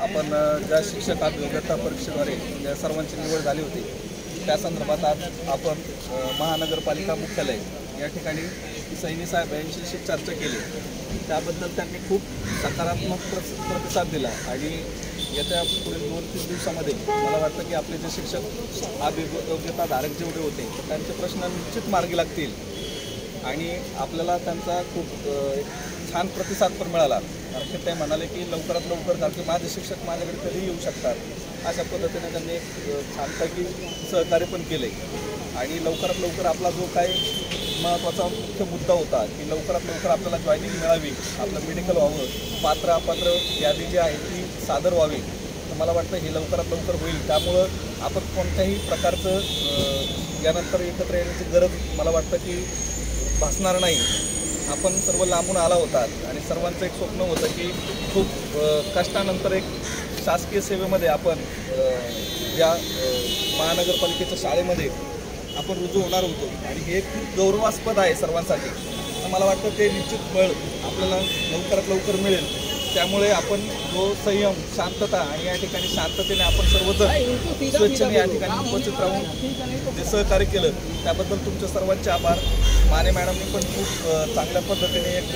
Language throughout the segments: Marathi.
आपण ज्या शिक्षक अभियोग्यता परीक्षेद्वारे ज्या सर्वांची निवड झाली होती त्या संदर्भात आज आपण महानगरपालिका मुख्यालय या ठिकाणी सैनी साहेब यांच्याशी चर्चा केली। त्याबद्दल त्यांनी खूप सकारात्मक प्रतिसाद दिला आणि येत्या पुढील 2-3 दिवसामध्ये मला वाटतं की आपले जे शिक्षक अभियोग्यता धारक जेवढे होते त्यांचे प्रश्न निश्चित मार्गी लागतील आणि आपल्याला त्यांचा खूप छान प्रतिसाद पण मिळाला। कारण ते म्हणाले की लवकरात लवकर कारण की माझे शिक्षक माझ्याकडे कधीही येऊ शकतात अशा पद्धतीने त्यांनी छानपैकी सहकार्य पण केले आणि लवकरात लवकर आपला जो काही महत्त्वाचा मुख्य मुद्दा होता की लवकरात लवकर आपल्याला जॉईनिंग मिळावी, आपलं मेडिकल व्हावं, पात्र अपात्र यादी जी आहे ती सादर व्हावी, तर मला वाटतं हे लवकरात लवकर होईल। त्यामुळं आपण कोणत्याही प्रकारचं यानंतर एकत्र येण्याची गरज मला वाटतं की भासणार नाही। आपण सर्व लांबून आला होतात आणि सर्वांचं एक स्वप्न होतं की खूप कष्टानंतर एक शासकीय सेवेमध्ये आपण या महानगरपालिकेच्या शाळेमध्ये आपण रुजू होणार होतो आणि हे खूप गौरवास्पद आहे सर्वांसाठी। तर मला वाटतं ते निश्चित फळ आपल्याला लवकरात लवकर मिळेल। त्यामुळे आपण जो संयम, शांतता आणि या ठिकाणी शांततेने आपण सर्वजण स्वच्छतेने या ठिकाणी उपस्थित राहून जे सहकार्य केलं त्याबद्दल तुमच्या सर्वांचे आभार। माने मॅडमनी पण खूप चांगल्या पद्धतीने एक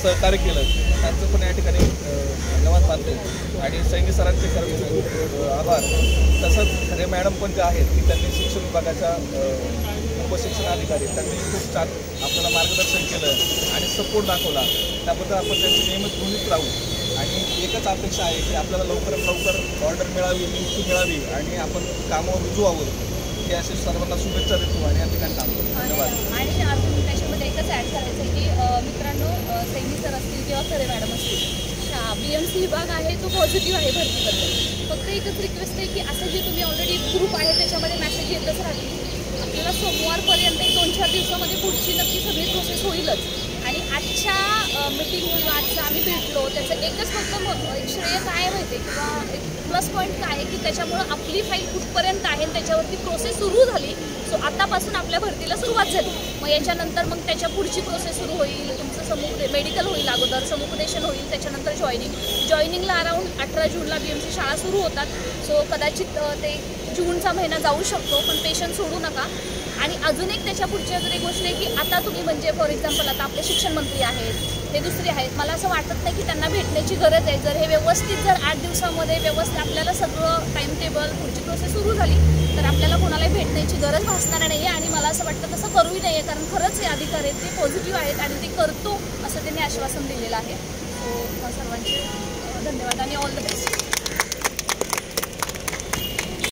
सहकार्य केलं, त्यांचं पण या ठिकाणी धन्यवाद मानतो आणि सैनी सरांचे खरंच खूप आभार। तसंच खरे मॅडम पण जे आहेत की त्यांनी शिक्षण विभागाच्या उपशिक्षण अधिकारी त्यांनी खूप छान आपल्याला मार्गदर्शन केलं आणि सपोर्ट दाखवला, त्याबद्दल आपण त्यांची नियमित ऋणीच राहू आणि एकच अपेक्षा आहे की आपल्याला लवकरात लवकर ऑर्डर मिळावी, नियुक्ती मिळावी आणि आपण कामावर रुजू व्हावं। हे असे सर्वांना शुभेच्छा देतो आणि या ठिकाणी थांबतो। धन्यवाद। आणि अजून त्याच्यामध्ये एकच ॲड करायचं आहे की मित्रांनो, सैनी सर असतील किंवा खरे मॅडम असतील, BMC विभाग आहे तो पॉझिटिव्ह आहे भरतीबद्दल। फक्त एकच रिक्वेस्ट आहे की असं जे तुम्ही ऑलरेडी ग्रुप आहे त्याच्यामध्ये मेसेज येतच राहतील। आपल्याला सोमवारपर्यंत 2-4 दिवसामध्ये पुढची नक्की सगळी प्रोसेस होईलच आणि आजच्या मीटिंगमुळे आजचं आम्ही भेटलो त्याचं एकच फक्त एक श्रेय काय माहिती आहे किंवा एक प्लस पॉईंट काय आहे की त्याच्यामुळं आपली फाईल कुठपर्यंत आहे त्याच्यावरती प्रोसेस सुरू झाली। सो आतापासून आपल्या भरतीला सुरुवात झाली। मग याच्यानंतर मग त्याच्या पुढची प्रोसेस सुरू होईल, तुमचं मेडिकल होईल, अगोदर समुपदेशन होईल, त्याच्यानंतर जॉईनिंगला अराऊंड 18 जूनला BMC शाळा सुरू होतात। सो कदाचित ते जूनचा महिना जाऊ शकतो, पण पेशन्स सोडू नका। आणि अजून एक त्याच्या पुढच्या जर एक गोष्ट आहे की आता तुम्ही म्हणजे फॉर एक्झाम्पल आता आपले शिक्षण मंत्री आहेत, हे दुसरे आहेत, मला असं वाटत नाही की त्यांना भेटण्याची गरज आहे। जर हे व्यवस्थित जर 8 दिवसामध्ये व्यवस्थित आपल्याला सगळं टाईम टेबल पुढची प्रोसेस सुरू झाली तर आपल्याला कोणालाही भेटण्याची गरज भासणार नाही आहे आणि मला असं वाटतं तसं करूही नाही आहे, कारण खरंच हे अधिकार आहेत ते पॉझिटिव्ह आहेत आणि ते करतो असं त्यांनी आश्वासन दिलेलं आहे। सो सर्वांचे धन्यवाद आणि ऑल द बेस्ट।